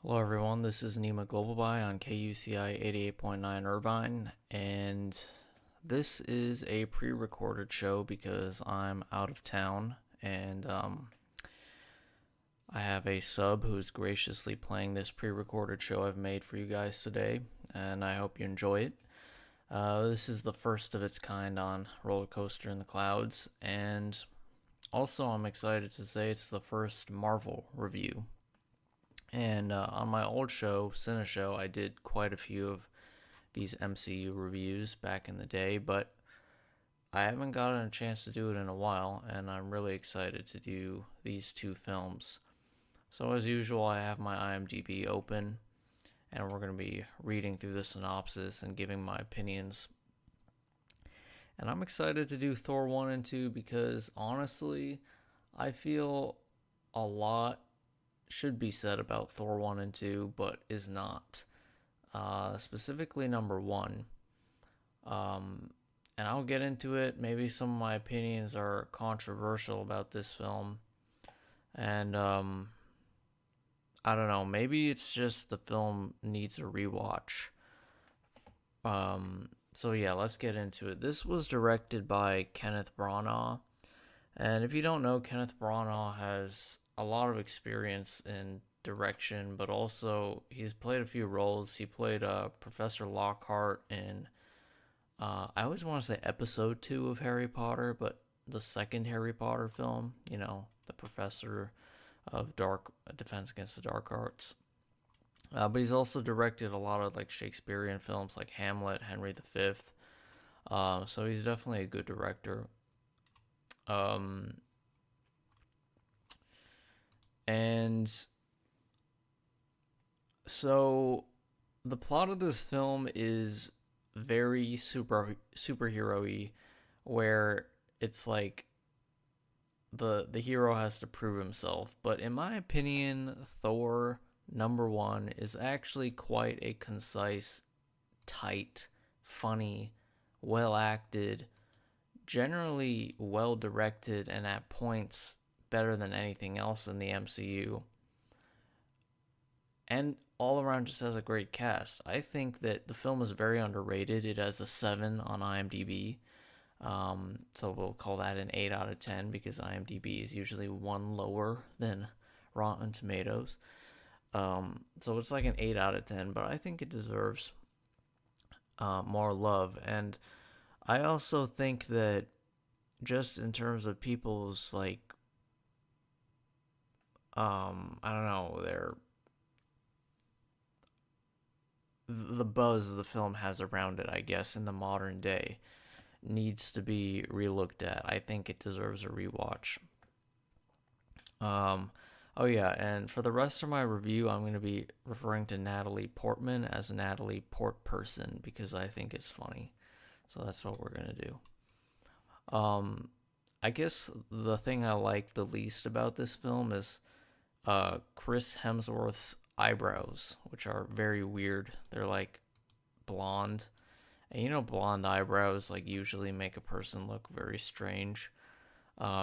Hello everyone, this is Nima Globalby on KUCI 88.9 Irvine, and this is a pre-recorded show because I'm out of town, and I have a sub who's graciously playing this pre-recorded show I've made for you guys today, and I hope you enjoy it. This is the first of its kind on Rollercoaster in the Clouds, and also I'm excited to say it's the first Marvel review. And on my old show, Cine Show, I did quite a few of these MCU reviews back in the day, but I haven't gotten a chance to do it in a while, and I'm really excited to do these two films. So, as usual, I have my IMDb open, and we're going to be reading through the synopsis and giving my opinions. And I'm excited to do Thor 1 and 2 because honestly, I feel a lot should be said about Thor 1 and 2, but is not. Specifically, number 1. Um, and I'll get into it. Maybe some of my opinions are controversial about this film. And I don't know. Maybe it's just the film needs a rewatch. So yeah, let's get into it. This was directed by Kenneth Branagh. And if you don't know, Kenneth Branagh has a lot of experience in direction, but also he's played a few roles. He played Professor Lockhart in, I always want to say episode 2 of Harry Potter, but the second Harry Potter film, the Professor of Dark Defense Against the Dark Arts. But he's also directed a lot of like Shakespearean films like Hamlet, Henry V. So he's definitely a good director. Um, and so the plot of this film is very superhero-y, where it's like the hero has to prove himself. But in my opinion, Thor number 1 is actually quite a concise, tight, funny, well acted, generally well directed, and at points better than anything else in the MCU. And all around just has a great cast. I think that the film is very underrated. It has a 7 on IMDb. So we'll call that an 8 out of 10 because IMDb is usually one lower than Rotten Tomatoes. So it's like an 8 out of 10, but I think it deserves more love. And I also think that just in terms of people's like, I don't know, the buzz the film has around it, I guess, in the modern day needs to be relooked at. I think it deserves a rewatch. Um, oh yeah, and for the rest of my review, I'm going to be referring to Natalie Portman as Natalie Portperson because I think it's funny. So that's what we're going to do. Um, I guess the thing I like the least about this film is Chris Hemsworth's eyebrows, which are very weird. They're like blonde. And blonde eyebrows like usually make a person look very strange.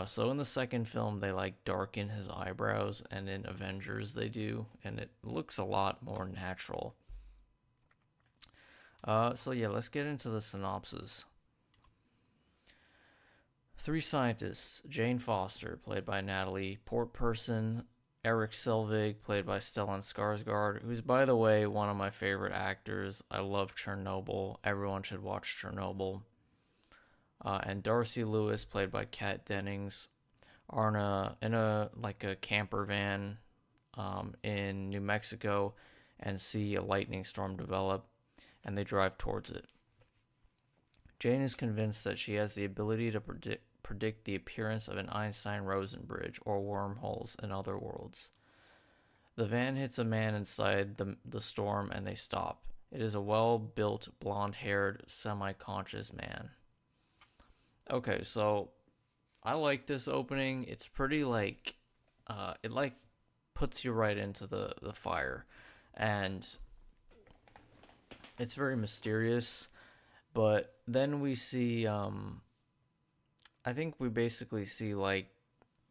So in the second film, they like darken his eyebrows, and in Avengers they do, and it looks a lot more natural. So yeah, let's get into the synopsis. Three scientists: Jane Foster, played by Natalie Portperson; Eric Selvig, played by Stellan Skarsgård, who's, by the way, one of my favorite actors. I love Chernobyl. Everyone should watch Chernobyl. And Darcy Lewis, played by Kat Dennings, are in a camper van in New Mexico and see a lightning storm develop, and they drive towards it. Jane is convinced that she has the ability to predict the appearance of an Einstein-Rosen bridge or wormholes in other worlds. The van hits a man inside the storm and they stop. It is a well-built, blonde-haired, semi-conscious man. Okay, so I like this opening. It's pretty like it like puts you right into the fire, and it's very mysterious. But then we see I think we basically see like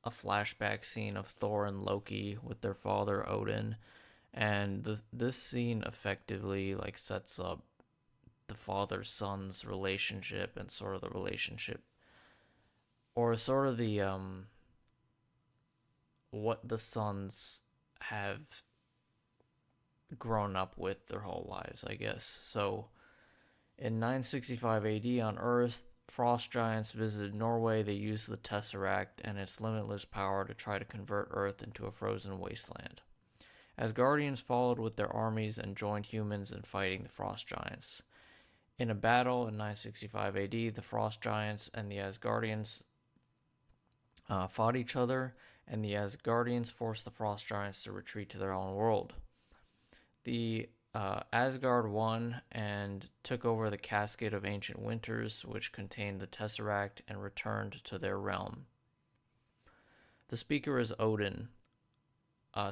a flashback scene of Thor and Loki with their father Odin, And this scene effectively like sets up the father son's relationship and sort of the relationship, or sort of the what the sons have grown up with their whole lives, I guess. So in 965 AD on Earth, frost giants visited Norway. They used the Tesseract and its limitless power to try to convert Earth into a frozen wasteland. Asgardians followed with their armies and joined humans in fighting the frost giants. In a battle in 965 AD, the frost giants and the Asgardians fought each other, and the Asgardians forced the frost giants to retreat to their own world. The Asgard won and took over the Casket of Ancient Winters, which contained the Tesseract, and returned to their realm. The speaker is Odin.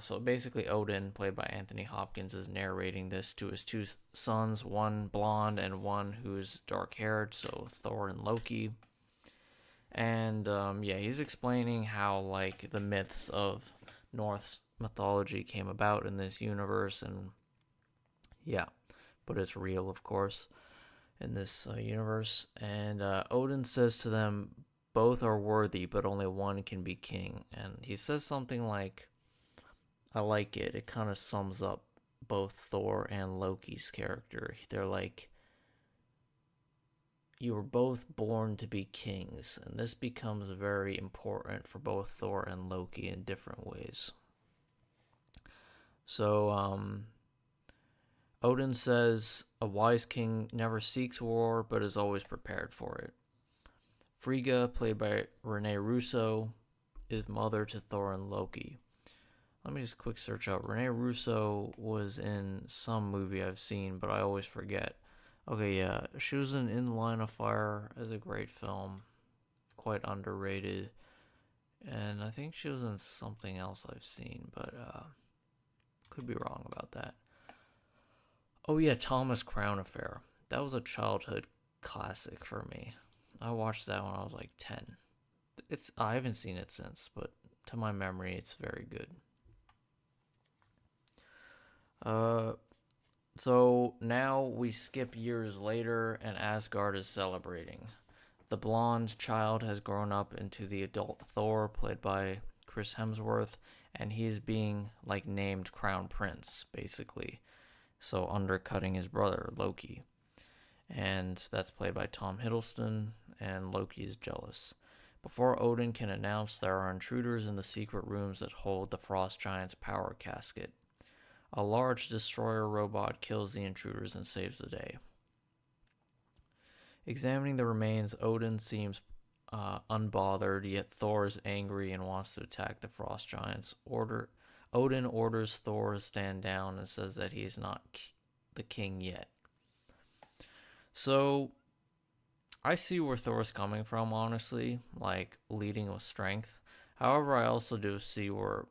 So basically, Odin, played by Anthony Hopkins, is narrating this to his two sons, one blonde and one who's dark haired, so Thor and Loki. And yeah, he's explaining how like the myths of Norse mythology came about in this universe, and yeah, but it's real, of course, in this universe. And Odin says to them, both are worthy, but only one can be king. And he says something like, I like it. It kind of sums up both Thor and Loki's character. They're like, you were both born to be kings, and this becomes very important for both Thor and Loki in different ways. So, Odin says, a wise king never seeks war, but is always prepared for it. Frigga, played by Rene Russo, is mother to Thor and Loki. Let me just quick search out. Rene Russo was in some movie I've seen, but I always forget. Okay, yeah, she was in Line of Fire. Is a great film, quite underrated, and I think she was in something else I've seen, but could be wrong about that. Oh yeah, Thomas Crown Affair. That was a childhood classic for me. I watched that when I was like 10. I haven't seen it since, but to my memory, it's very good. So now we skip years later, and Asgard is celebrating. The blonde child has grown up into the adult Thor, played by Chris Hemsworth, and he's being like named Crown Prince, basically. So undercutting his brother Loki, and that's played by Tom Hiddleston. And Loki is jealous. Before Odin can announce, there are intruders in the secret rooms that hold the Frost Giant's power casket. A large destroyer robot kills the intruders and saves the day. Examining the remains, Odin seems unbothered, yet Thor is angry and wants to attack the Frost Giants. Odin orders Thor to stand down and says that he is not the king yet. So, I see where Thor's coming from, honestly, like leading with strength. However, I also do see where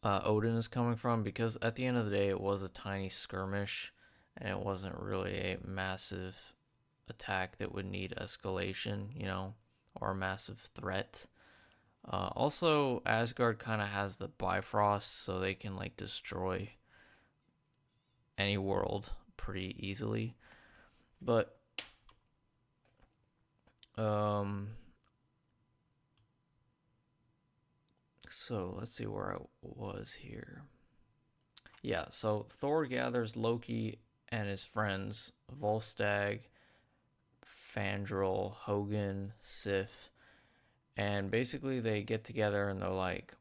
Odin is coming from, because at the end of the day, it was a tiny skirmish, and it wasn't really a massive attack that would need escalation, or a massive threat. Also, Asgard kind of has the Bifrost, so they can like destroy any world pretty easily. But so let's see where I was here. Yeah, so Thor gathers Loki and his friends Volstagg, Fandral, Hogun, Sif, and basically they get together and they're like,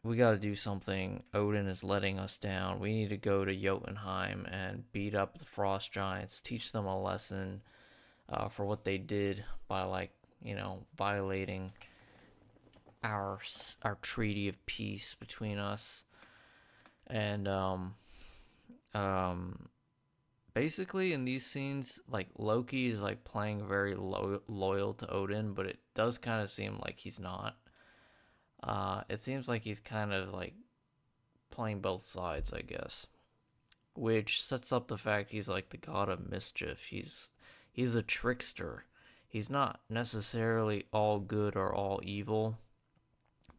we got to do something. Odin is letting us down. We need to go to Jotunheim and beat up the Frost Giants, teach them a lesson for what they did by violating our treaty of peace between us. And basically in these scenes, like Loki is like playing very loyal to Odin, but it does kind of seem like he's not. It seems like he's kind of like playing both sides, I guess, which sets up the fact he's like the god of mischief. He's a trickster. He's not necessarily all good or all evil,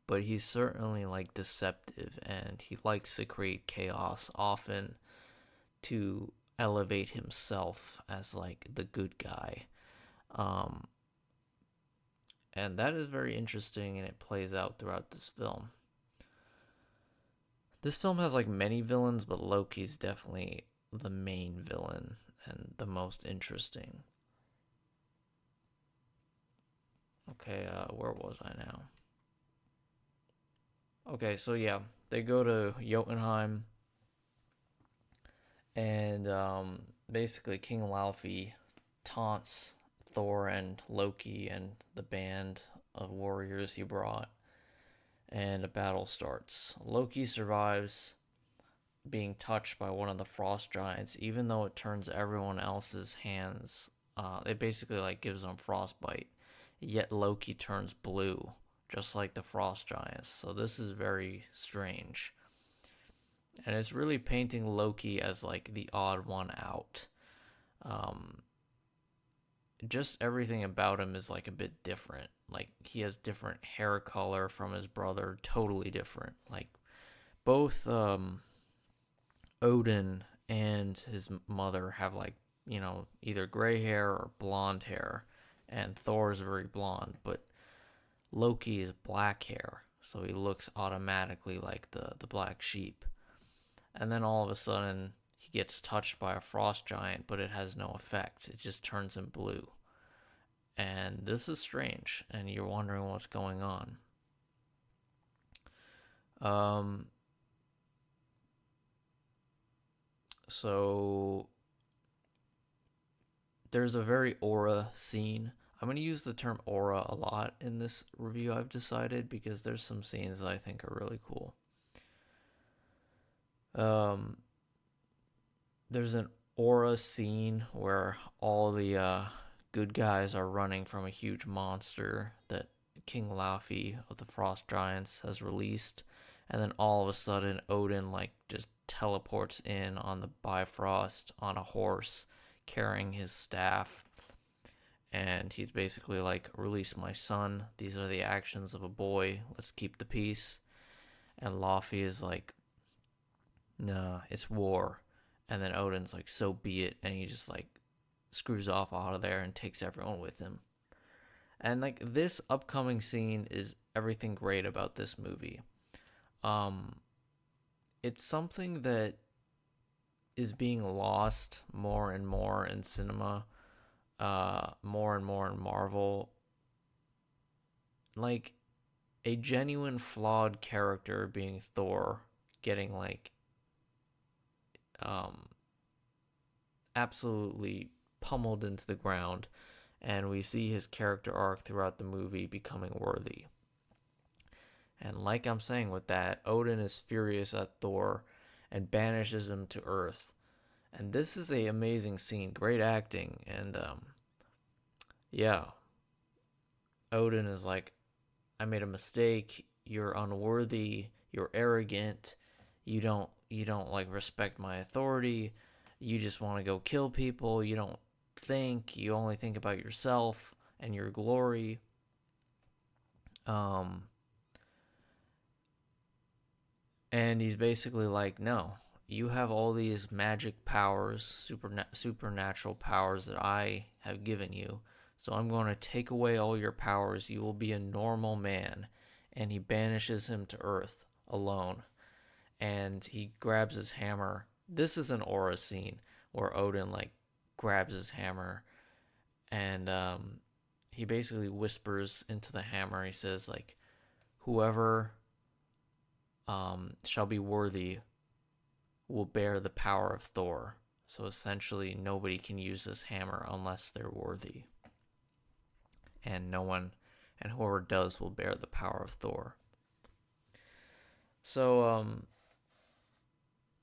but he's certainly like deceptive, and he likes to create chaos, often to elevate himself as like the good guy. Um, and that is very interesting, and it plays out throughout this film. This film has like many villains, but Loki's definitely the main villain and the most interesting. Okay, where was I now? Okay, so yeah, they go to Jotunheim, and basically King Laufey taunts Thor and Loki and the band of warriors he brought, and a battle starts. Loki survives being touched by one of the frost giants, even though it turns everyone else's hands. It basically like gives them frostbite. Yet Loki turns blue, just like the frost giants. So this is very strange, and it's really painting Loki as like the odd one out. Um, just everything about him is like a bit different. Like he has different hair color from his brother, totally different. Like both Odin and his mother have like, either gray hair or blonde hair, and Thor is very blonde, but Loki is black hair, so he looks automatically like the black sheep. And then all of a sudden he gets touched by a frost giant, but it has no effect. It just turns him blue. And this is strange, and you're wondering what's going on. Um, so there's a very aura scene. I'm going to use the term aura a lot in this review, I've decided, because there's some scenes that I think are really cool. There's an aura scene where all the good guys are running from a huge monster that King Laufey of the Frost Giants has released, and then all of a sudden Odin like just teleports in on the Bifrost on a horse carrying his staff, and he's basically like, release my son, these are the actions of a boy, let's keep the peace. And Laufey is like, nah, it's war. And then Odin's like, so be it, and he just like screws off out of there and takes everyone with him. And like this upcoming scene is everything great about this movie. It's something that is being lost more and more in cinema, more and more in Marvel. Like a genuine flawed character being Thor getting like um absolutely pummeled into the ground, and we see his character arc throughout the movie becoming worthy. And like I'm saying with that, Odin is furious at Thor and banishes him to Earth. And this is a amazing scene, great acting, and yeah, Odin is like, I made a mistake. You're unworthy. You're arrogant. You don't like respect my authority. You just want to go kill people. You don't think. You only think about yourself and your glory. Um and he's basically like, "No. You have all these magic powers, supernatural powers that I have given you. So I'm going to take away all your powers. You will be a normal man." And he banishes him to Earth alone. And he grabs his hammer. This is an aura scene where Odin like grabs his hammer, and he basically whispers into the hammer. He says like, "Whoever shall be worthy will bear the power of Thor." So essentially, nobody can use this hammer unless they're worthy, and no one, and whoever does will bear the power of Thor. So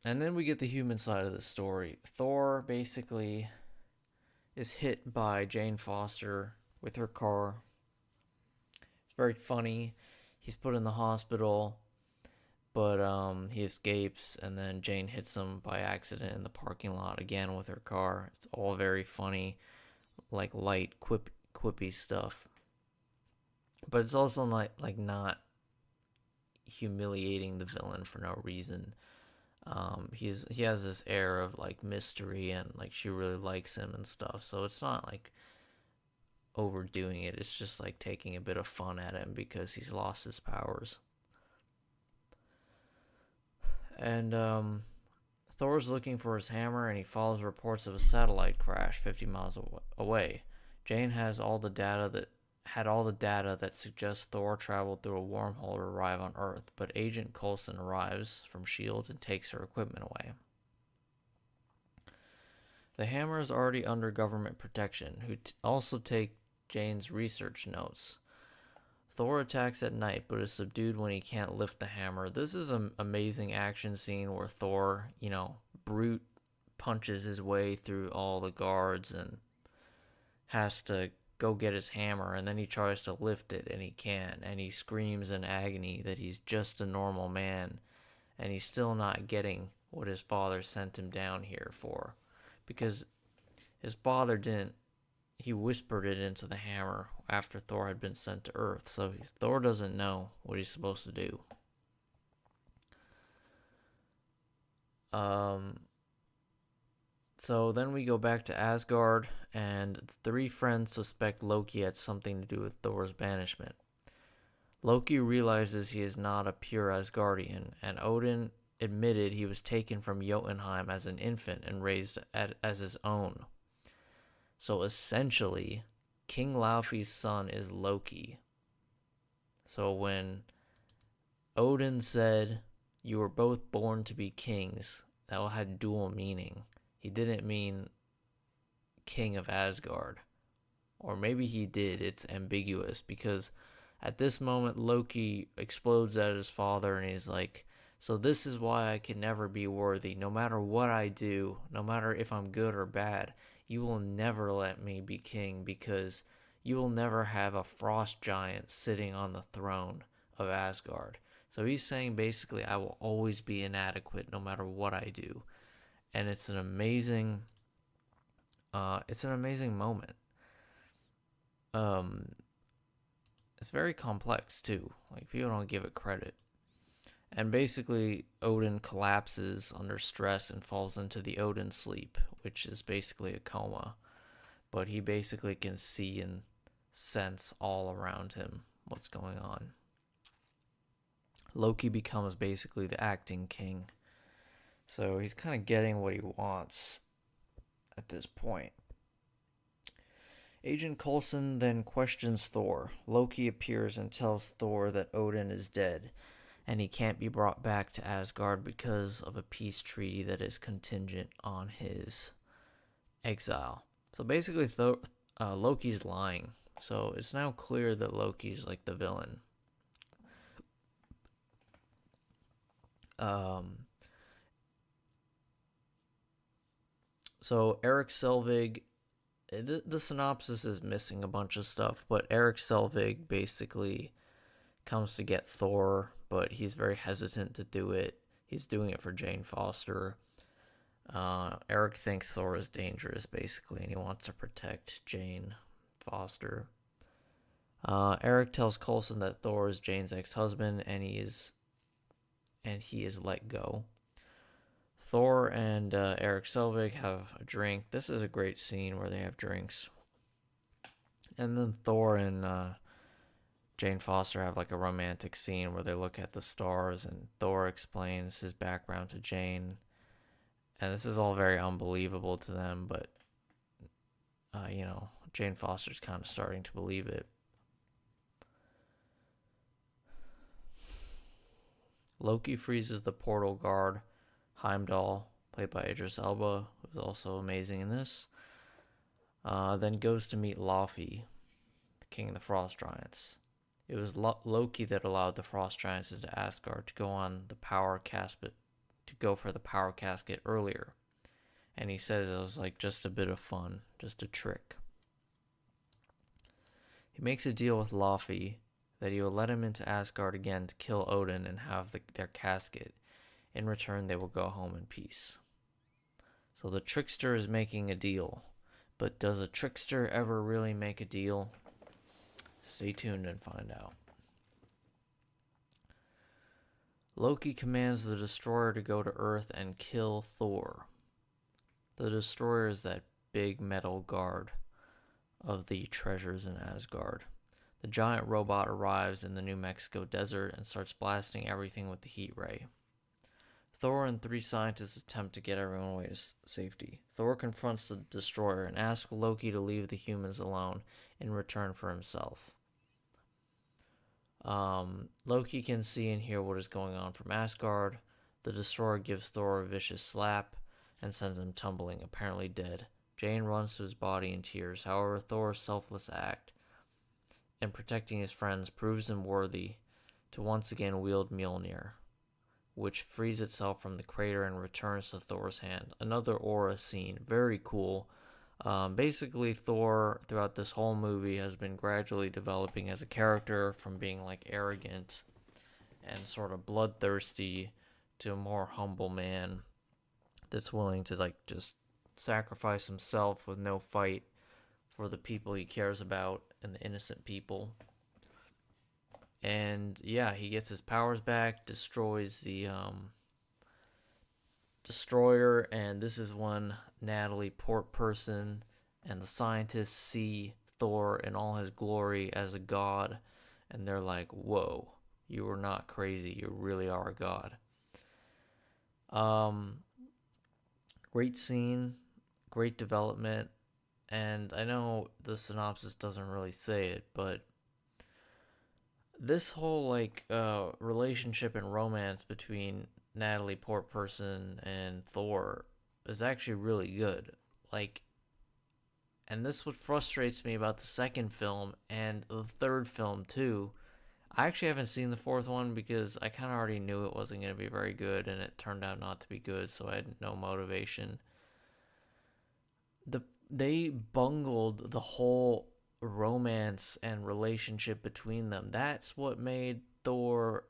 and then we get the human side of the story. Thor basically is hit by Jane Foster with her car. It's very funny. He's put in the hospital, but he escapes, and then Jane hits him by accident in the parking lot again with her car. It's all very funny, like light quippy stuff. But it's also not humiliating the villain for no reason. He has this air of like mystery, and like she really likes him and stuff. So it's not like overdoing it. It's just like taking a bit of fun at him because he's lost his powers. And Thor's looking for his hammer, and he follows reports of a satellite crash 50 miles away. Jane has all the data that suggests Thor traveled through a wormhole to arrive on Earth, but Agent Coulson arrives from S.H.I.E.L.D. and takes her equipment away. The hammer is already under government protection, who also take Jane's research notes. Thor attacks at night, but is subdued when he can't lift the hammer. This is an amazing action scene where Thor, brute punches his way through all the guards and has to go get his hammer, and then he tries to lift it, and he can't, and he screams in agony that he's just a normal man, and he's still not getting what his father sent him down here for, because his father didn't. He whispered it into the hammer after Thor had been sent to Earth, so Thor doesn't know what he's supposed to do. So then we go back to Asgard, and the three friends suspect Loki had something to do with Thor's banishment. Loki realizes he is not a pure Asgardian, and Odin admitted he was taken from Jotunheim as an infant and raised as his own. So essentially, King Laufey's son is Loki. So when Odin said, "You were both born to be kings," that had dual meaning. He didn't mean king of Asgard. Or maybe he did. It's ambiguous, because at this moment Loki explodes at his father and he's like, "So this is why I can never be worthy. No matter what I do, no matter if I'm good or bad, you will never let me be king, because you will never have a frost giant sitting on the throne of Asgard." So he's saying basically, I will always be inadequate no matter what I do. And it's an amazing moment. It's very complex too. Like, people don't give it credit. And basically, Odin collapses under stress and falls into the Odin sleep, which is basically a coma. But he basically can see and sense all around him what's going on. Loki becomes basically the acting king. So he's kind of getting what he wants at this point. Agent Coulson then questions Thor. Loki appears and tells Thor that Odin is dead, and he can't be brought back to Asgard because of a peace treaty that is contingent on his exile. So basically, Loki's lying. So it's now clear that Loki's like the villain. So Erik Selvig, the synopsis is missing a bunch of stuff, but Erik Selvig basically comes to get Thor, but he's very hesitant to do it. He's doing it for Jane Foster. Erik thinks Thor is dangerous, basically, and he wants to protect Jane Foster. Erik tells Coulson that Thor is Jane's ex-husband, and he is let go. Thor and Erik Selvig have a drink. This is a great scene where they have drinks. And then Thor and Jane Foster have like a romantic scene where they look at the stars, and Thor explains his background to Jane. And this is all very unbelievable to them, but, Jane Foster's kind of starting to believe it. Loki freezes the portal guard, Heimdall, played by Idris Elba, who's also amazing in this. Then goes to meet Laufey, the king of the Frost Giants. It was Loki that allowed the Frost Giants into Asgard to go for the power casket earlier. And he says it was like just a bit of fun, just a trick. He makes a deal with Laufey that he will let him into Asgard again to kill Odin and have their casket. In return, they will go home in peace. So the trickster is making a deal. But does a trickster ever really make a deal? Stay tuned and find out. Loki commands the Destroyer to go to Earth and kill Thor. The Destroyer is that big metal guard of the treasures in Asgard. The giant robot arrives in the New Mexico desert and starts blasting everything with the heat ray. Thor and 3 scientists attempt to get everyone away to safety. Thor confronts the Destroyer and asks Loki to leave the humans alone in return for himself. Loki can see and hear what is going on from Asgard. The Destroyer gives Thor a vicious slap and sends him tumbling, apparently dead. Jane runs to his body in tears. However, Thor's selfless act in protecting his friends proves him worthy to once again wield Mjolnir, which frees itself from the crater and returns to Thor's hand. Another aura scene. Very cool. Basically, Thor, throughout this whole movie, has been gradually developing as a character from being like arrogant and sort of bloodthirsty to a more humble man that's willing to like just sacrifice himself with no fight for the people he cares about and the innocent people. And yeah, he gets his powers back, destroys the Destroyer, and this is when Natalie Portman and the scientists see Thor in all his glory as a god, and they're like, whoa, you are not crazy, you really are a god. Great scene, great development, and I know the synopsis doesn't really say it, but this whole like relationship and romance between Natalie Portman and Thor is actually really good. Like, and this what frustrates me about the second film and the third film too. I actually haven't seen the fourth one because I kind of already knew it wasn't going to be very good, and it turned out not to be good, so I had no motivation. They bungled the whole romance and relationship between them. That's what made Thor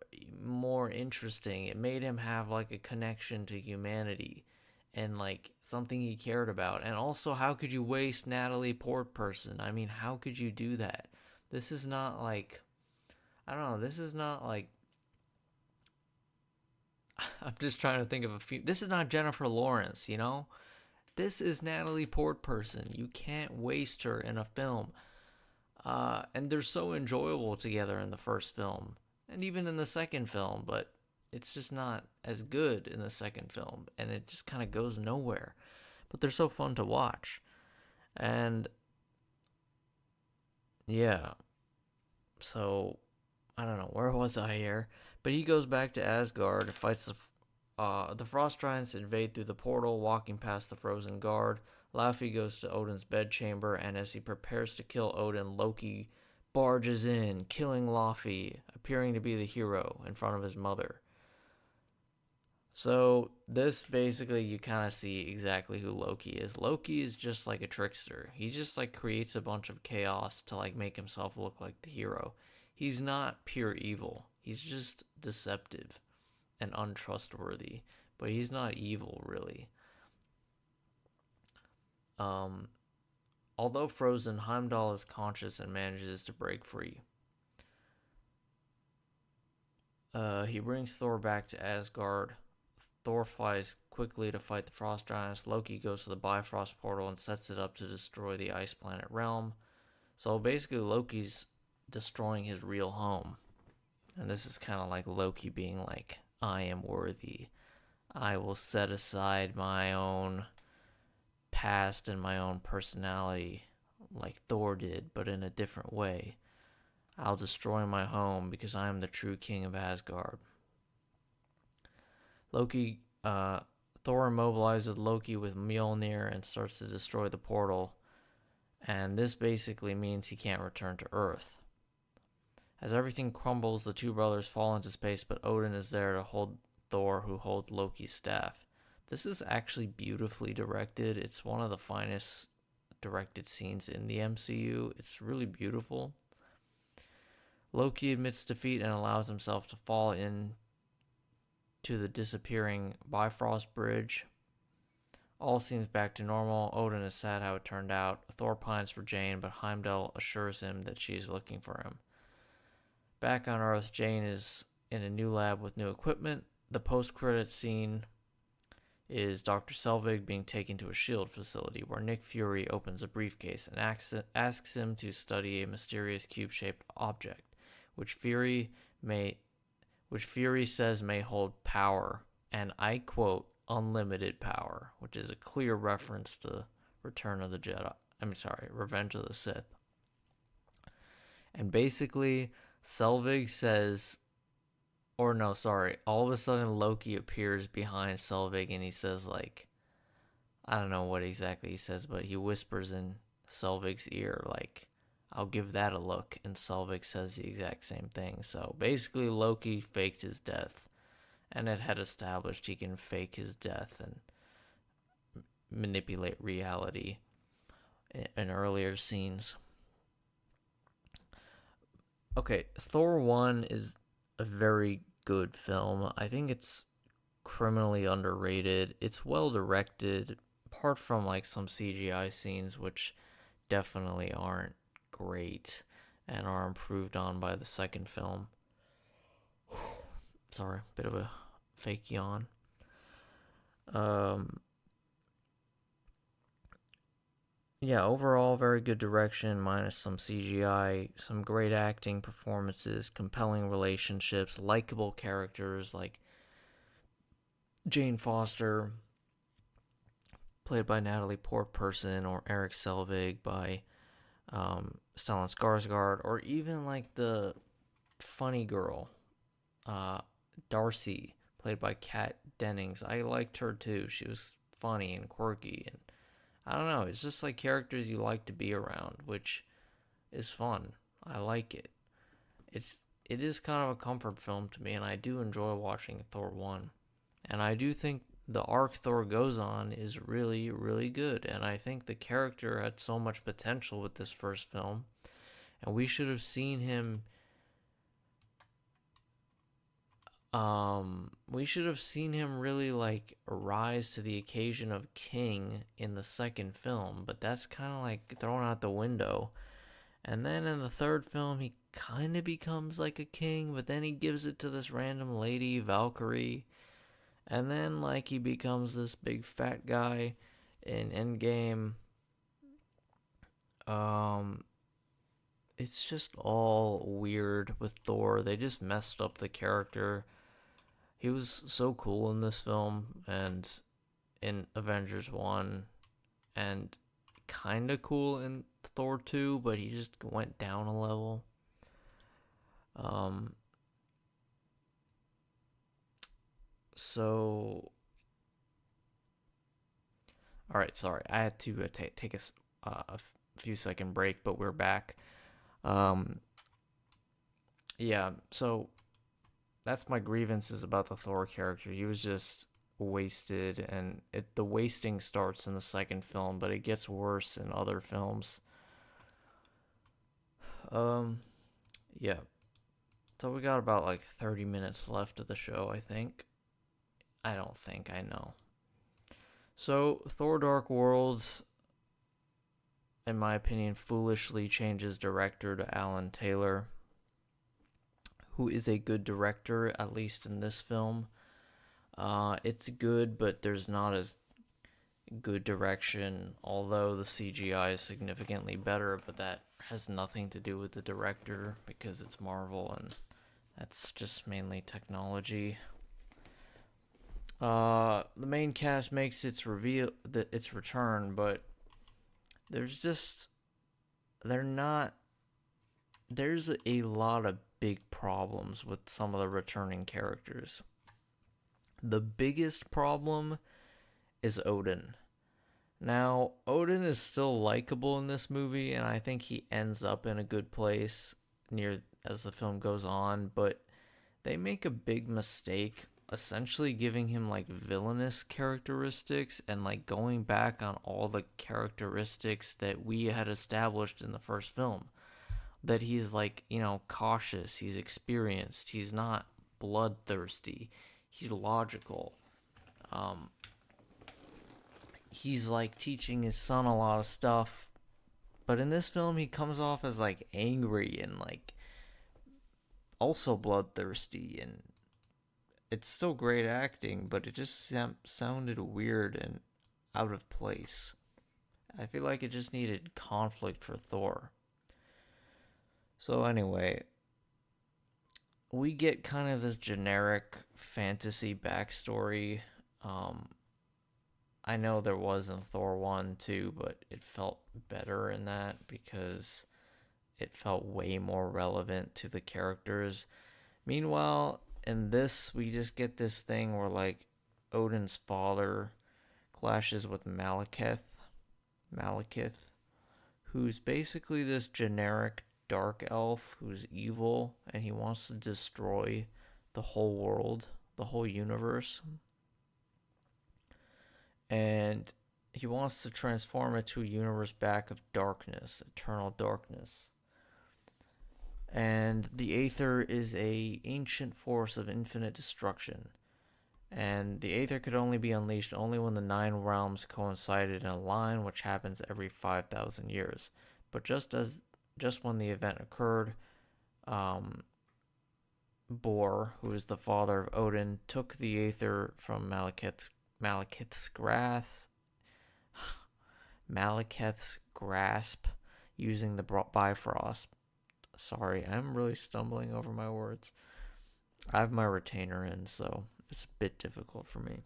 more interesting. It made him have like a connection to humanity and like something he cared about. And also, how could you waste Natalie Portman? I mean, how could you do that? This is not like, I don't know, this is not like, I'm just trying to think of a few. This is not Jennifer Lawrence, you know? This is Natalie Portman. You can't waste her in a film. And they're so enjoyable together in the first film and even in the second film, but it's just not as good in the second film, and it just kind of goes nowhere. But they're so fun to watch. And yeah, so I don't know, where was I here? But he goes back to Asgard, fights the Frost Giants, invade through the portal, walking past the frozen guard. Laufey goes to Odin's bedchamber, and as he prepares to kill Odin, Loki barges in, killing Laufey, appearing to be the hero in front of his mother. So this basically, you kind of see exactly who Loki is. Loki is just like a trickster. He just like creates a bunch of chaos to like make himself look like the hero. He's not pure evil. He's just deceptive and untrustworthy, but he's not evil really. Although frozen, Heimdall is conscious and manages to break free. He brings Thor back to Asgard. Thor flies quickly to fight the Frost Giants. Loki goes to the Bifrost portal and sets it up to destroy the ice planet realm. So basically, Loki's destroying his real home. And this is kind of like Loki being like, I am worthy. I will set aside my own past and my own personality like Thor did, but in a different way. I'll destroy my home because I am the true king of Asgard. Thor immobilizes Loki with Mjolnir and starts to destroy the portal, and this basically means he can't return to Earth. As everything crumbles, the two brothers fall into space, but Odin is there to hold Thor, who holds Loki's staff. This is actually beautifully directed. It's one of the finest directed scenes in the MCU. It's really beautiful. Loki admits defeat and allows himself to fall into the disappearing Bifrost Bridge. All seems back to normal. Odin is sad how it turned out. Thor pines for Jane, but Heimdall assures him that she is looking for him. Back on Earth, Jane is in a new lab with new equipment. The post-credit scene is Dr. Selvig being taken to a SHIELD facility where Nick Fury opens a briefcase and asks him to study a mysterious cube-shaped object, which Fury says may hold power, and I quote, unlimited power, which is a clear reference to Revenge of the Sith. And basically, Selvig says, all of a sudden Loki appears behind Selvig and he says, like, I don't know what exactly he says, but he whispers in Selvig's ear, like, I'll give that a look, and Selvig says the exact same thing. So basically Loki faked his death, and it had established he can fake his death and manipulate reality in earlier scenes. Okay, Thor 1 is a very good film. I think it's criminally underrated. It's well directed, apart from like some CGI scenes, which definitely aren't great and are improved on by the second film. Sorry, bit of a fake yawn. Yeah, overall, very good direction, minus some CGI, some great acting performances, compelling relationships, likable characters like Jane Foster, played by Natalie Portman, or Eric Selvig by Stellan Skarsgård, or even like the funny girl, Darcy, played by Kat Dennings. I liked her too. She was funny and quirky, and I don't know, it's just like characters you like to be around, which is fun. I like it. It is kind of a comfort film to me, and I do enjoy watching Thor 1. And I do think the arc Thor goes on is really, really good, and I think the character had so much potential with this first film, and we should have seen him really like rise to the occasion of king in the second film, but that's kind of like thrown out the window. And then in the third film, he kind of becomes like a king, but then he gives it to this random lady, Valkyrie. And then like he becomes this big fat guy in Endgame. It's just all weird with Thor. They just messed up the character. He was so cool in this film and in Avengers 1 and kind of cool in Thor 2, but he just went down a level. So, all right, sorry. I had to take a few second break, but we're back. Yeah, so that's my grievances about the Thor character. He was just wasted, and the wasting starts in the second film, but it gets worse in other films. Yeah. So we got about like 30 minutes left of the show, I think. I don't think, I know. So, Thor Dark World, in my opinion, foolishly changes director to Alan Taylor, who is a good director, at least in this film. It's good, but there's not as good direction, although the CGI is significantly better, but that has nothing to do with the director because it's Marvel and that's just mainly technology. The main cast makes its return, but there's a lot of big problems with some of the returning characters. The biggest problem is Odin. Now, Odin is still likable in this movie, and I think he ends up in a good place as the film goes on, but they make a big mistake essentially giving him like villainous characteristics and like going back on all the characteristics that we had established in the first film. That he's like, cautious, he's experienced, he's not bloodthirsty, he's logical. He's like teaching his son a lot of stuff, but in this film he comes off as like angry and like also bloodthirsty, and it's still great acting, but it just sounded weird and out of place. I feel like it just needed conflict for Thor. So anyway, we get kind of this generic fantasy backstory. Um, I know there was in Thor 1 too, but it felt better in that because it felt way more relevant to the characters. Meanwhile, in this, we just get this thing where, like, Odin's father clashes with Malekith, who's basically this generic dark elf who's evil and he wants to destroy the whole world, the whole universe. And he wants to transform it to a universe back of darkness, eternal darkness. And the Aether is a ancient force of infinite destruction. And the Aether could only be unleashed only when the 9 realms coincided in a line, which happens every 5,000 years. But just when the event occurred, Bor, who is the father of Odin, took the Aether from Malekith's grasp using the Bifrost. Sorry, I'm really stumbling over my words. I have my retainer in, so it's a bit difficult for me.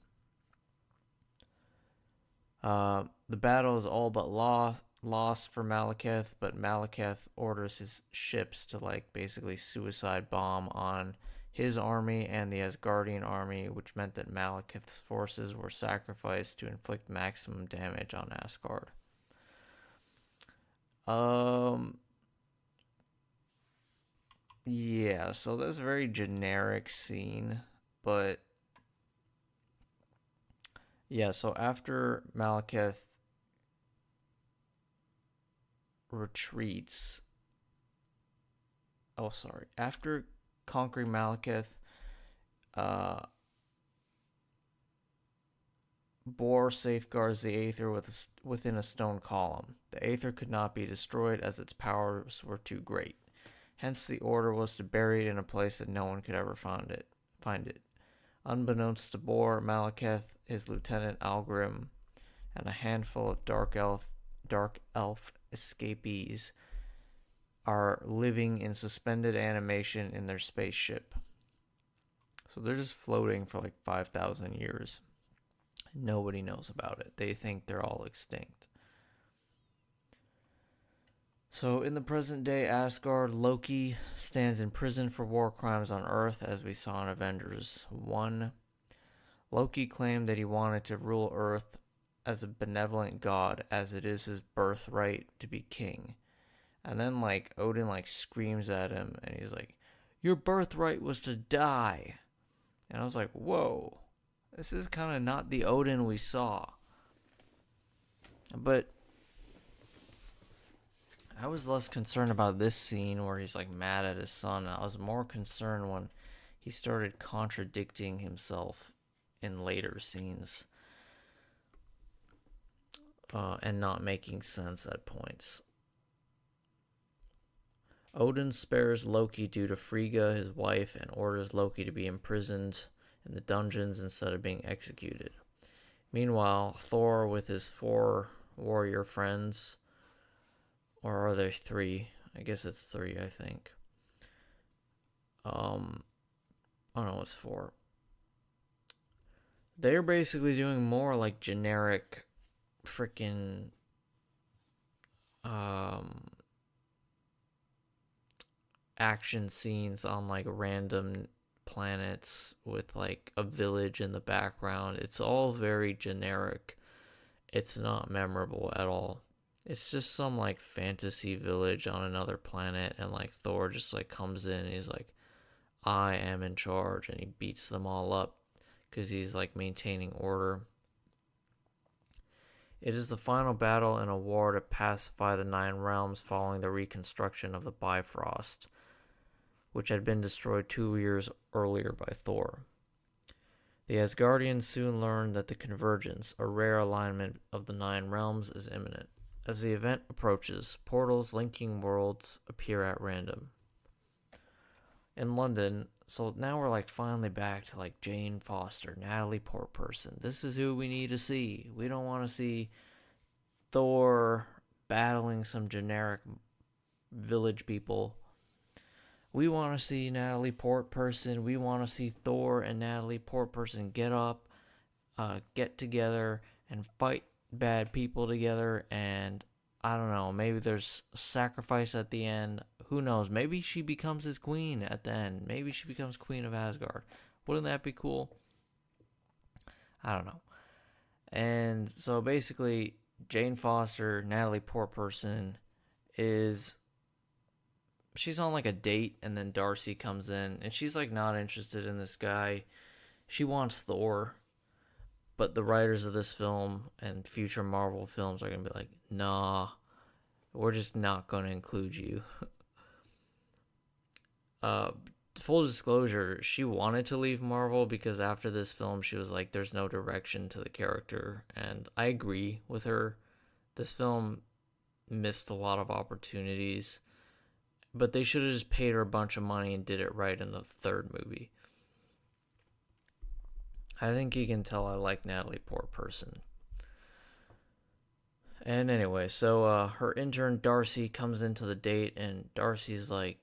The battle is all but lost for Malekith, but Malekith orders his ships to, like, basically suicide bomb on his army and the Asgardian army, which meant that Malekith's forces were sacrificed to inflict maximum damage on Asgard. Yeah, so that's a very generic scene, but yeah, so after Malekith retreats, after conquering Malekith, Bor safeguards the Aether within a stone column. The Aether could not be destroyed as its powers were too great. Hence, the order was to bury it in a place that no one could ever find it. Unbeknownst to Bor, Malekith, his lieutenant Algrim, and a handful of dark elf escapees are living in suspended animation in their spaceship. So they're just floating for like 5,000 years. Nobody knows about it. They think they're all extinct. So in the present day Asgard, Loki stands in prison for war crimes on Earth, as we saw in Avengers 1. Loki claimed that he wanted to rule Earth as a benevolent god, as it is his birthright to be king. And then, like, Odin, like, screams at him, and he's like, "Your birthright was to die." And I was like, whoa, this is kind of not the Odin we saw. But I was less concerned about this scene where he's, like, mad at his son. I was more concerned when he started contradicting himself in later scenes and not making sense at points. Odin spares Loki due to Frigga, his wife, and orders Loki to be imprisoned in the dungeons instead of being executed. Meanwhile, Thor, with his 4 warrior friends, or are there 3? I guess it's 3, I think. Oh no, it's 4. They're basically doing more like generic freaking action scenes on, like, random planets with, like, a village in the background. It's all very generic. It's not memorable at all. It's just some, like, fantasy village on another planet, and, like, Thor just, like, comes in and he's like, "I am in charge," and he beats them all up because he's, like, maintaining order. It is the final battle in a war to pacify the 9 realms following the reconstruction of the Bifrost, which had been destroyed 2 years earlier by Thor. The Asgardians soon learned that the convergence, a rare alignment of the 9 realms, is imminent. As the event approaches, portals linking worlds appear at random. in London. So now we're like finally back to like Jane Foster, Natalie Portman. This is who we need to see. We don't want to see Thor battling some generic village people. We want to see Natalie Portman. We want to see Thor and Natalie Portman get up, get together, and fight bad people together. And I don't know, maybe there's a sacrifice at the end. Who knows? Maybe she becomes his queen at the end. Maybe she becomes queen of Asgard. Wouldn't that be cool? I don't know. And so basically, Jane Foster, Natalie Portman, is she's on like a date, and then Darcy comes in, and she's like not interested in this guy. She wants Thor, but the writers of this film and future Marvel films are gonna be like, nah, we're just not gonna include you. uh, Full disclosure, she wanted to leave Marvel because after this film, she was like, there's no direction to the character, and I agree with her. This film missed a lot of opportunities, but they should have just paid her a bunch of money and did it right in the third movie. I think you can tell I like Natalie Portman. And anyway, so her intern Darcy comes into the date, and Darcy's like,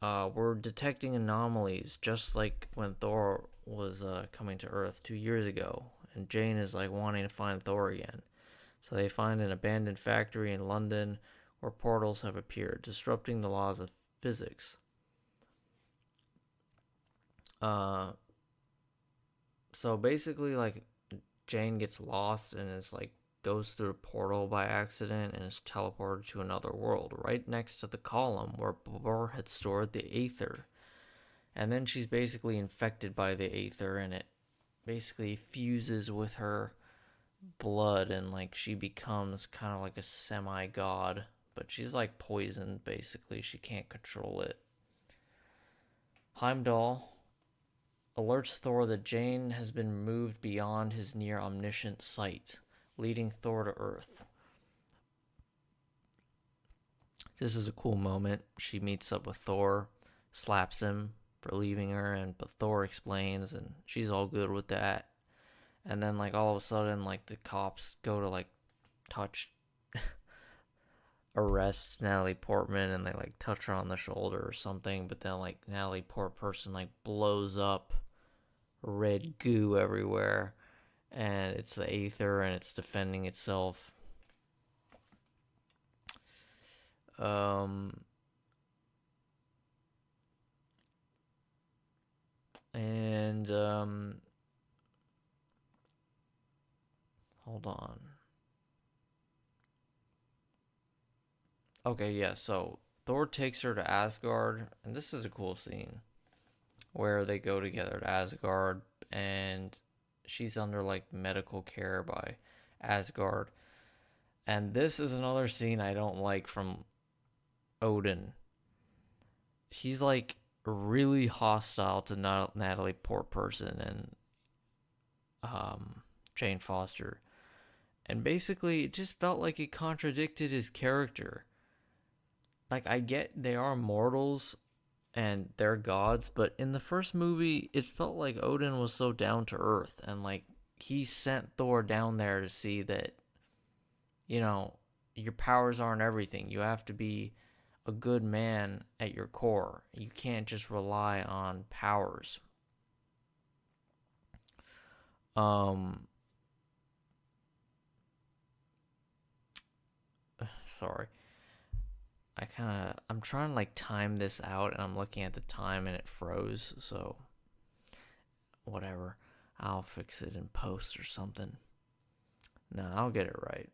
we're detecting anomalies, just like when Thor was coming to Earth 2 years ago. And Jane is like wanting to find Thor again. So they find an abandoned factory in London where portals have appeared, disrupting the laws of physics. So basically, like, Jane gets lost and is like goes through a portal by accident and is teleported to another world right next to the column where Thor had stored the Aether. And then she's basically infected by the Aether, and it basically fuses with her blood, and like she becomes kind of like a semi-god, but she's like poisoned basically. She can't control it. Heimdall alerts Thor that Jane has been moved beyond his near omniscient sight, leading Thor to Earth. This is a cool moment. She meets up with Thor, slaps him for leaving her, but Thor explains, and she's all good with that. And then like all of a sudden, like the cops go to like touch arrest Natalie Portman, and they like touch her on the shoulder or something, but then like Natalie Portman like blows up, red goo everywhere, and it's the Aether, and it's defending itself. And hold on. Okay, yeah, so Thor takes her to Asgard, and this is a cool scene where they go together to Asgard, and she's under like medical care by Asgard. And this is another scene I don't like from Odin. He's like really hostile to Natalie Portman and Jane Foster. And basically, it just felt like it contradicted his character. Like, I get they are mortals and they're gods, but in the first movie, it felt like Odin was so down to earth, and like he sent Thor down there to see that, you know, your powers aren't everything. You have to be a good man at your core. You can't just rely on powers. Sorry. I'm trying to like time this out, and I'm looking at the time and it froze, so whatever. I'll fix it in post or something. No, I'll get it right.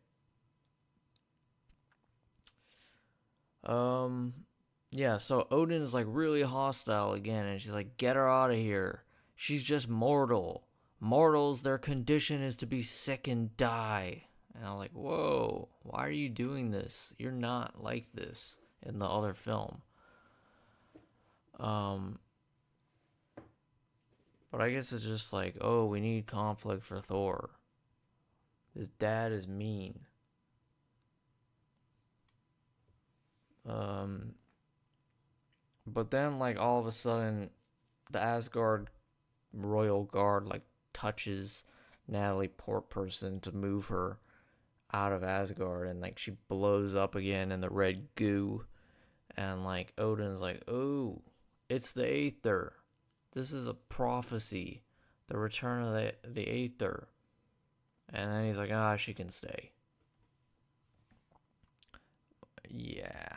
Yeah, so Odin is like really hostile again, and she's like, get her out of here. She's just mortal. Mortals, their condition is to be sick and die. And I'm like, whoa, why are you doing this? You're not like this in the other film. But I guess it's just like, oh, we need conflict for Thor. His dad is mean. But then, like, all of a sudden, the Asgard royal guard, like, touches Natalie Portperson to move her out of Asgard, and, like, she blows up again in the red goo. And, like, Odin's like, oh, it's the Aether. This is a prophecy. The return of the Aether. And then he's like, she can stay. Yeah.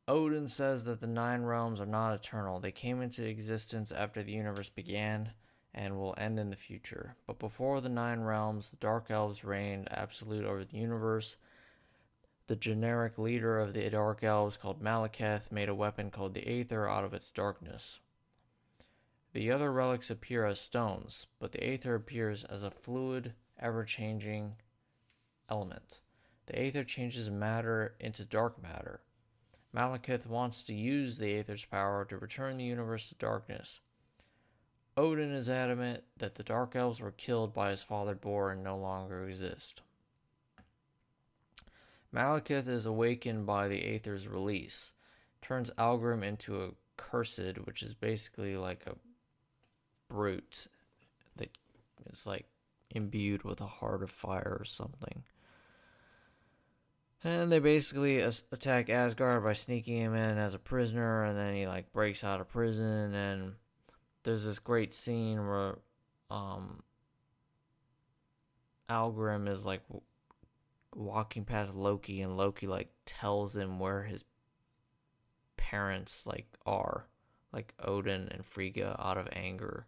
Odin says that the nine realms are not eternal. They came into existence after the universe began and will end in the future. But before the nine realms, the Dark Elves reigned absolute over the universe. The generic leader of the Dark Elves, called Malekith, made a weapon called the Aether out of its darkness. The other relics appear as stones, but the Aether appears as a fluid, ever-changing element. The Aether changes matter into dark matter. Malekith wants to use the Aether's power to return the universe to darkness. Odin is adamant that the Dark Elves were killed by his father Bor and no longer exist. Malekith is awakened by the Aether's release, turns Algrim into a cursed, which is basically like a brute that is like imbued with a heart of fire or something. And they basically attack Asgard by sneaking him in as a prisoner, and then he like breaks out of prison, and there's this great scene where Algrim is like walking past Loki, and Loki like tells him where his parents like are, like Odin and Frigga, out of anger.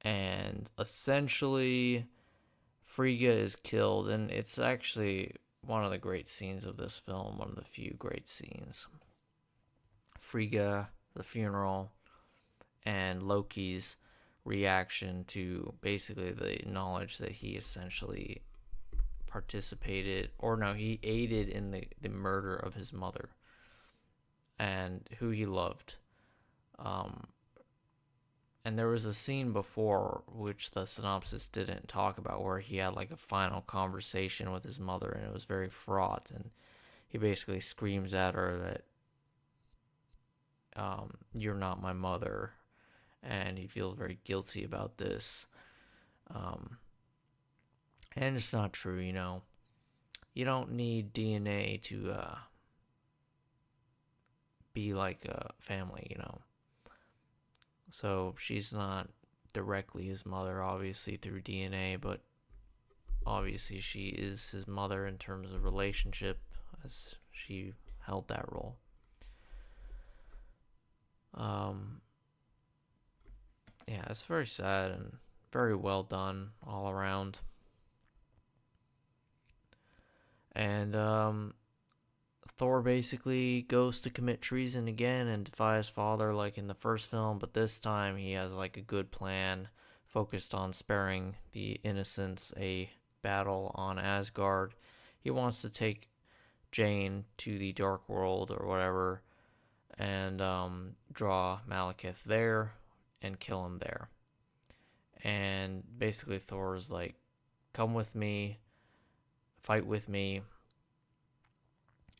And essentially Frigga is killed, and it's actually one of the great scenes of this film, one of the few great scenes. Frigga, the funeral, and Loki's reaction to basically the knowledge that he essentially participated, or no, he aided in the murder of his mother and who he loved. And there was a scene before, which the synopsis didn't talk about, where he had like a final conversation with his mother, and it was very fraught. And he basically screams at her that you're not my mother, and he feels very guilty about this. And it's not true, you know. You don't need DNA to be like a family, you know. So she's not directly his mother, obviously, through DNA, but obviously she is his mother in terms of relationship, as she held that role. Yeah, it's very sad and very well done all around. And Thor basically goes to commit treason again and defy his father like in the first film, but this time he has like a good plan focused on sparing the innocents a battle on Asgard. He wants to take Jane to the Dark World or whatever and draw Malekith there and kill him there. And basically Thor is like, come with me, fight with me,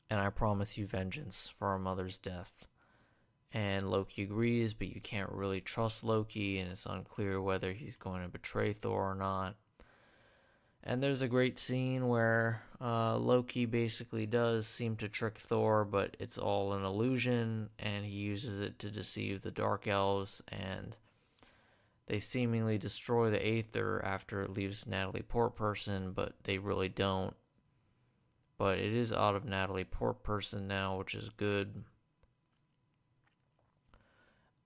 and I promise you vengeance for our mother's death. And Loki agrees, but you can't really trust Loki, and it's unclear whether he's going to betray Thor or not. And there's a great scene where Loki basically does seem to trick Thor, but it's all an illusion, and he uses it to deceive the Dark Elves, and they seemingly destroy the Aether after it leaves Natalie Portperson, but they really don't. But it is out of Natalie Portperson now, which is good.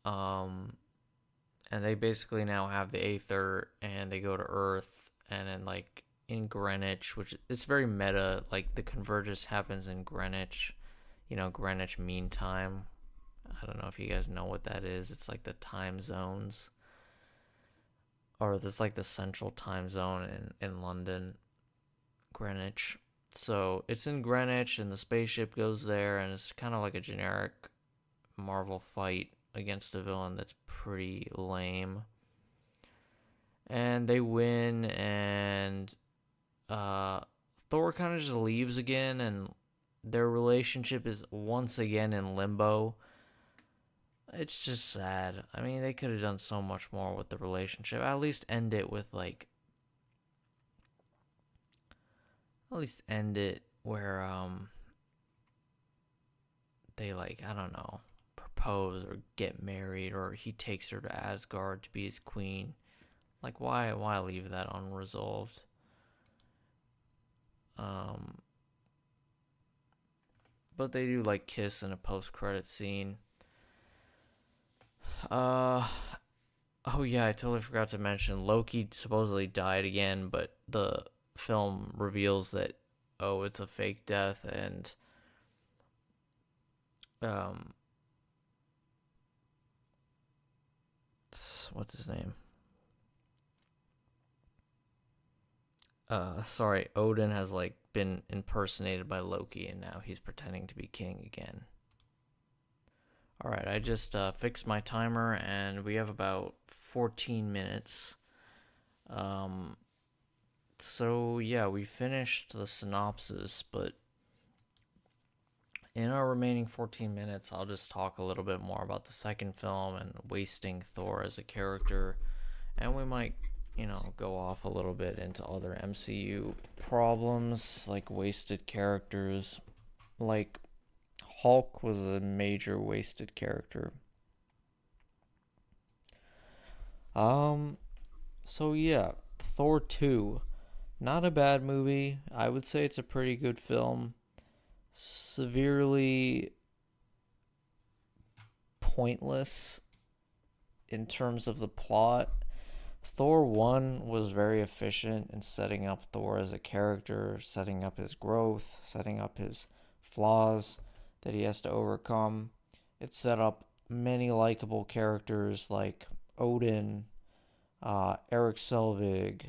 And they basically now have the Aether, and they go to Earth, and then like in Greenwich, which it's very meta. Like the convergence happens in Greenwich, you know, Greenwich Mean Time. I don't know if you guys know what that is. It's like the time zones, or it's like the central time zone in London, Greenwich. So it's in Greenwich, and the spaceship goes there, and it's kind of like a generic Marvel fight against a villain that's pretty lame. And they win, and Thor kind of just leaves again, and their relationship is once again in limbo. It's just sad. I mean, they could have done so much more with the relationship. At least end it with like, at least end it where they like, I don't know, propose or get married, or he takes her to Asgard to be his queen. Like, why leave that unresolved? Um, but they do like kiss in a post-credit scene. Uh, oh yeah, I totally forgot to mention Loki supposedly died again, but the film reveals that, oh, it's a fake death, and um, what's his name? Sorry, Odin has like been impersonated by Loki, and now he's pretending to be king again. All right, I just fixed my timer, and we have about 14 minutes. Um, so yeah, we finished the synopsis, but in our remaining 14 minutes, I'll just talk a little bit more about the second film and wasting Thor as a character, and we might, go off a little bit into other MCU problems like wasted characters. Like Hulk was a major wasted character. Um so yeah, Thor 2, not a bad movie. I would say it's a pretty good film. Severely pointless in terms of the plot. Thor 1 was very efficient in setting up Thor as a character, setting up his growth, setting up his flaws that he has to overcome. It set up many likable characters like Odin, Eric Selvig,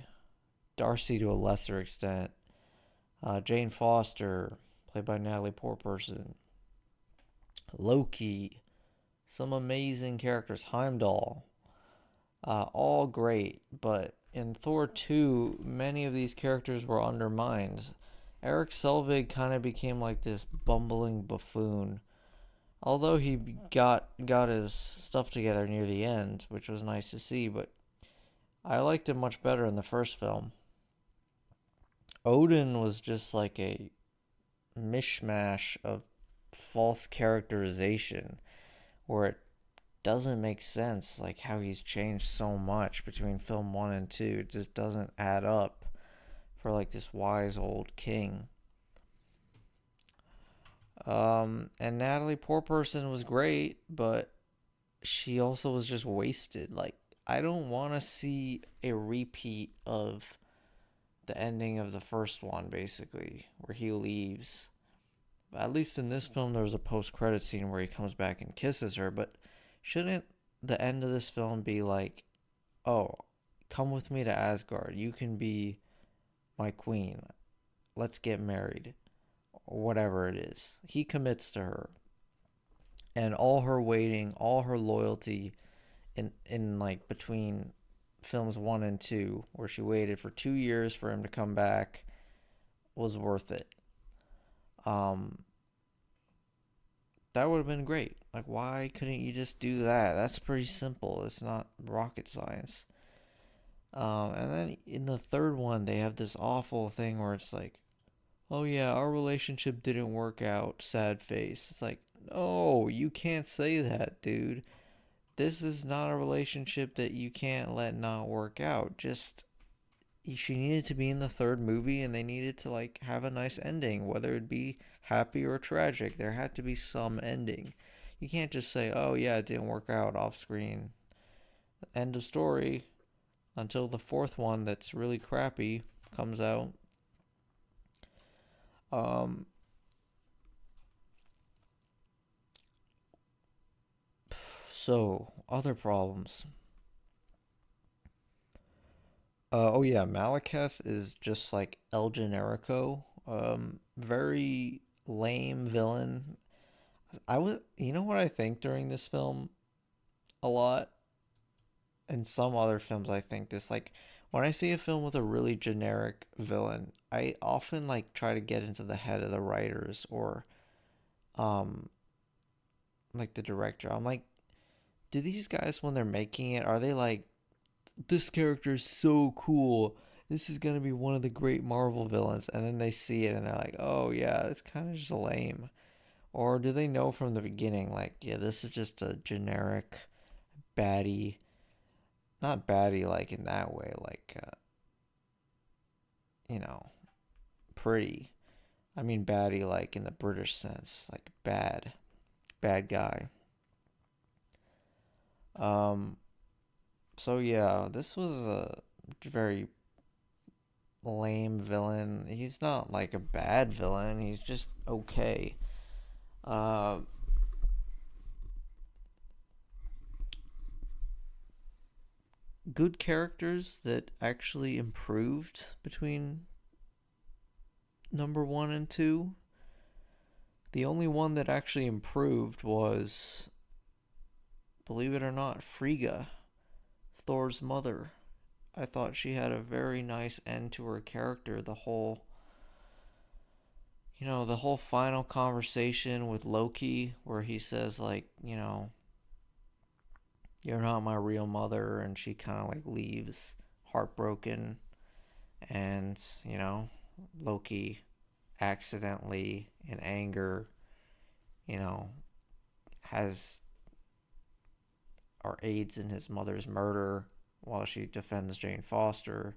Darcy to a lesser extent, Jane Foster, played by Natalie Portman, Loki, some amazing characters, Heimdall, all great, but in Thor 2, many of these characters were undermined. Eric Selvig kind of became like this bumbling buffoon. Although he got his stuff together near the end, which was nice to see, but I liked him much better in the first film. Odin was just like a mishmash of false characterization where it doesn't make sense, like how he's changed so much between film 1 and 2. It just doesn't add up for like this wise old king. And Natalie Portman was great, but she also was just wasted. Like, I don't want to see a repeat of the ending of the first one, basically, where he leaves. At least in this film, there was a post-credit scene where he comes back and kisses her, but shouldn't the end of this film be like, oh, come with me to Asgard. You can be my queen. Let's get married. Whatever it is. He commits to her. And all her waiting, all her loyalty in like between films 1 and 2, where she waited for 2 years for him to come back, was worth it. Um that would have been great. Like, why couldn't you just do that? That's pretty simple. It's not rocket science. And then in the third one, they have this awful thing where it's like, oh yeah, our relationship didn't work out, sad face. It's like, no, you can't say that, dude. This is not a relationship that you can't let not work out. Just, she needed to be in the third movie, and they needed to like have a nice ending, whether it be happy or tragic. There had to be some ending. You can't just say, oh yeah, it didn't work out off screen. End of story. Until the fourth one that's really crappy comes out. Um, so other problems. Oh yeah, Malekith is just like El Generico. Very lame villain. You know what I think during this film a lot, and some other films I think this, like, When I see a film with a really generic villain, I often like try to get into the head of the writers or um like the director. I'm like, do these guys when they're making it, are they like, this character is so cool. This is gonna be one of the great Marvel villains, and then they see it and they're like, "Oh yeah, it's kind of just lame." Or do they know from the beginning, like, yeah, this is just a generic baddie, not baddie like in that way, like, you know, pretty. I mean baddie like in the British sense, like bad guy. Um, so yeah, this was a very lame villain. He's not like a bad villain. He's just okay. Uh, Good characters that actually improved between number one and two. The only one that actually improved was, believe it or not, Frigga, Thor's mother. I thought she had a very nice end to her character. The whole final conversation with Loki where he says, like, you're not my real mother, and she kind of like leaves heartbroken, and, Loki accidentally, in anger, you know, has or aids in his mother's murder while she defends Jane Foster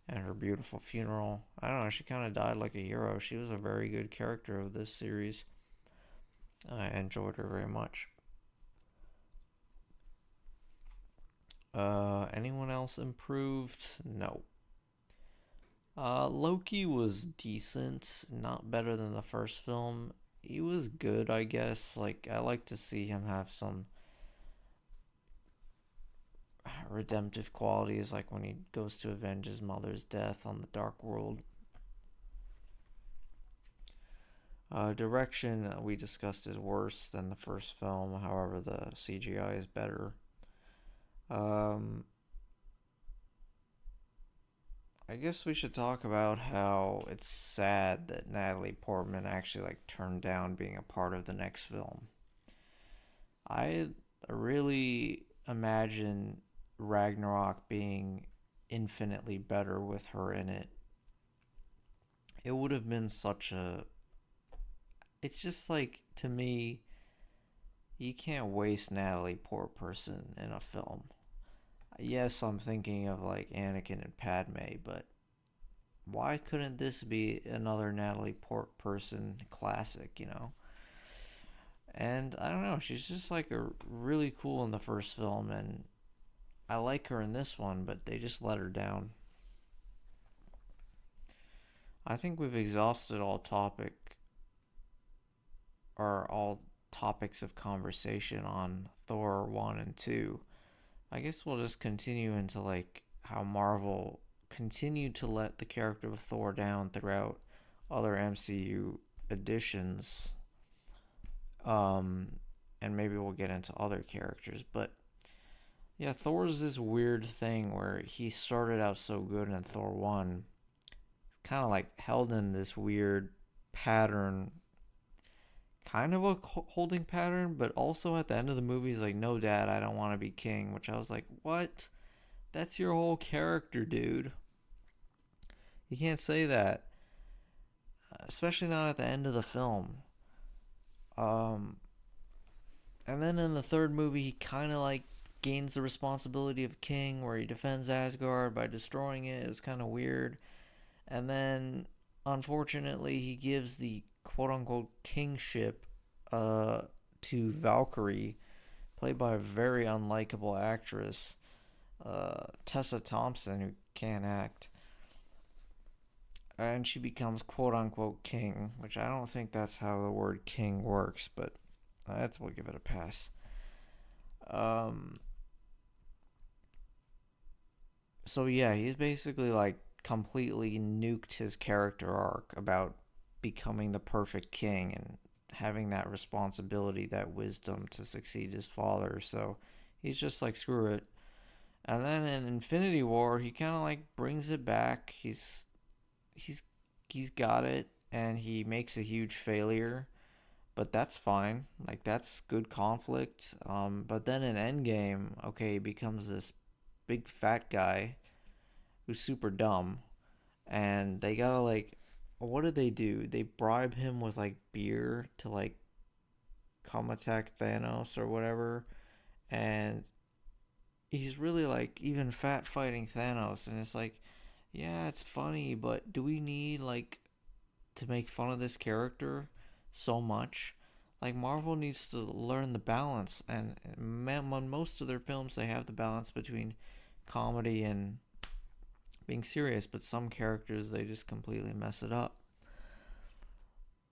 and her beautiful funeral. I don't know, she kind of died like a hero. She was a very good character of this series. I enjoyed her very much. Anyone else improved? No. Loki was decent, not better than the first film. He was good, I guess. Like, I like to see him have some redemptive qualities, like when he goes to avenge his mother's death on the Dark World. Direction, we discussed, is worse than the first film. However, the CGI is better. Um, I guess we should talk about how it's sad that Natalie Portman actually like turned down being a part of the next film. I really imagine Ragnarok being infinitely better with her in it. It would have been such a. It's just like, to me, you can't waste Natalie Portman in a film. Yes, I'm thinking of like Anakin and Padme, but why couldn't this be another Natalie Portman classic? And I don't know, she's just like a really cool in the first film, and I like her in this one, but they just let her down. I think we've exhausted all topics of conversation on Thor 1 and 2. I guess we'll just continue into like how Marvel continued to let the character of Thor down throughout other MCU editions. And maybe we'll get into other characters, but yeah, Thor's this weird thing where he started out so good in Thor 1, kind of like held in this weird pattern, kind of a holding pattern, but also at the end of the movie, he's like, "No, Dad, I don't want to be king," which I was like, "What? That's your whole character, dude. You can't say that, especially not at the end of the film." Um, and then in the third movie, he kind of like gains the responsibility of king, where he defends Asgard by destroying it. It was kind of weird. And then, unfortunately, he gives the quote unquote kingship to Valkyrie, played by a very unlikable actress, Tessa Thompson, who can't act. And she becomes quote unquote king, which I don't think that's how the word king works, but we'll give it a pass. Um, so yeah, he's basically like completely nuked his character arc about becoming the perfect king and having that responsibility, that wisdom to succeed his father. So he's just like, screw it. And then in Infinity War, he kind of like brings it back. He's he's got it, and he makes a huge failure, but that's fine. Like that's good conflict. But then in Endgame, okay, he becomes this big fat guy who's super dumb, and they gotta like, what do? They bribe him with like beer to like come attack Thanos or whatever, and he's really like even fat fighting Thanos, and it's like, yeah, it's funny, but do we need like to make fun of this character so much? Like Marvel needs to learn the balance, and on most of their films they have the balance between comedy and being serious, but some characters they just completely mess it up.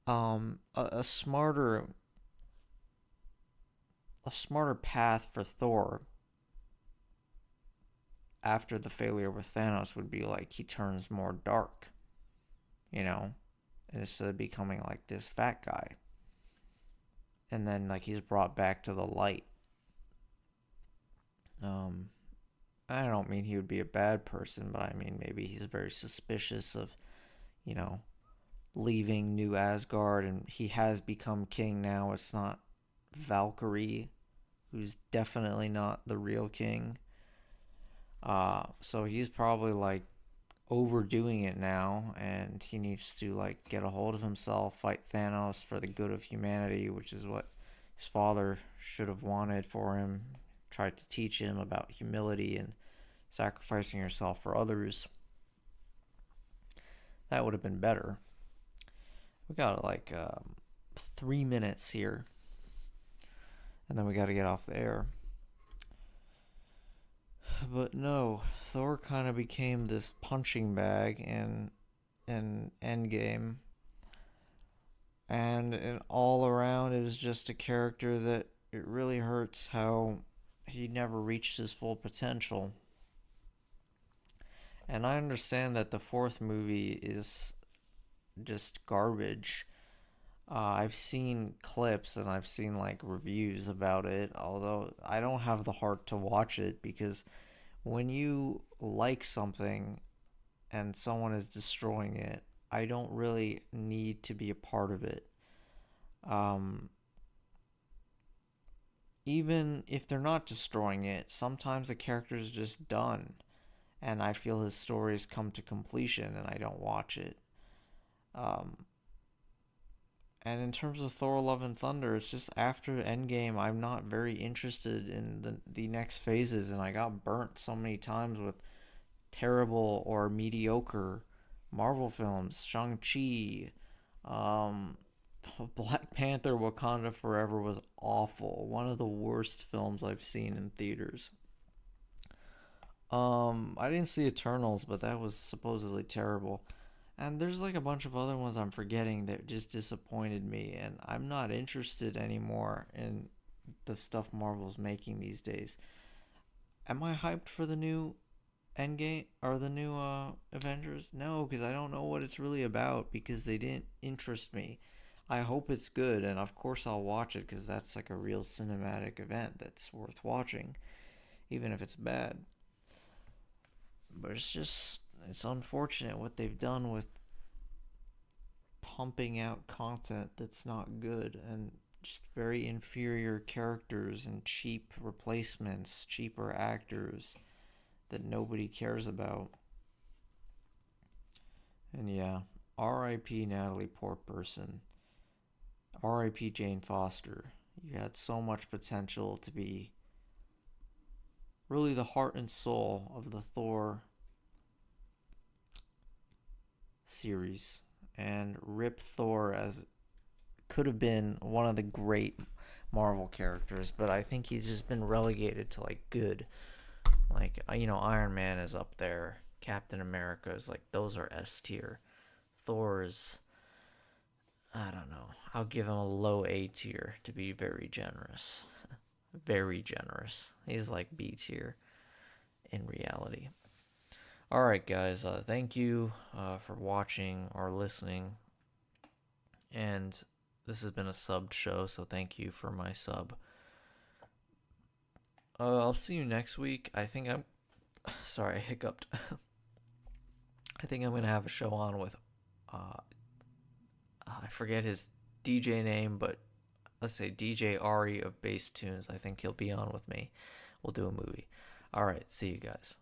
A smarter path for Thor after the failure with Thanos would be like he turns more dark, you know, instead of becoming like this fat guy. And then like he's brought back to the light. Um, I don't mean he would be a bad person, but I mean maybe he's very suspicious of, you know, leaving New Asgard, and he has become king now. It's not Valkyrie, who's definitely not the real king. So he's probably like overdoing it now, and he needs to like get a hold of himself, fight Thanos for the good of humanity, which is what his father should have wanted for him. Tried to teach him about humility and sacrificing yourself for others. That would have been better. We got like 3 minutes here, and then we got to get off the air. But no, Thor kind of became this punching bag in Endgame, and all around it is just a character that it really hurts how he never reached his full potential. And I understand that the fourth movie is just garbage. I've seen clips and I've seen like reviews about it, although I don't have the heart to watch it because when you like something and someone is destroying it, I don't really need to be a part of it. Um, Even if they're not destroying it, sometimes the character is just done, and I feel his stories come to completion, and I don't watch it. Um, and in terms of Thor: Love and Thunder, it's just after Endgame, I'm not very interested in the next phases, and I got burnt so many times with terrible or mediocre Marvel films. Shang-Chi, um, Black Panther Wakanda Forever was awful. One of the worst films I've seen in theaters. I didn't see Eternals, but that was supposedly terrible. And there's like a bunch of other ones I'm forgetting that just disappointed me, and I'm not interested anymore in the stuff Marvel's making these days. Am I hyped for the new Endgame or the new Avengers? No, because I don't know what it's really about because they didn't interest me. I hope it's good, and of course I'll watch it because that's like a real cinematic event that's worth watching, even if it's bad. But it's unfortunate what they've done with pumping out content that's not good and just very inferior characters and cheap replacements, cheaper actors that nobody cares about. And yeah, R.I.P. Natalie Portman. R.I.P. Jane Foster. You had so much potential to be really the heart and soul of the Thor series. And rip Thor as could have been one of the great Marvel characters, but I think he's just been relegated to like good. Like, Iron Man is up there. Captain America is like, those are S tier. Thor is, I don't know. I'll give him a low A tier to be very generous. Very generous. He's like B tier in reality. All right, guys. Thank you for watching or listening. And this has been a subbed show, so thank you for my sub. I'll see you next week. I think Sorry, I hiccuped. I think I'm gonna have a show on with, I forget his DJ name, but let's say DJ Ari of Bass Tunes. I think he'll be on with me. We'll do a movie. All right, see you guys.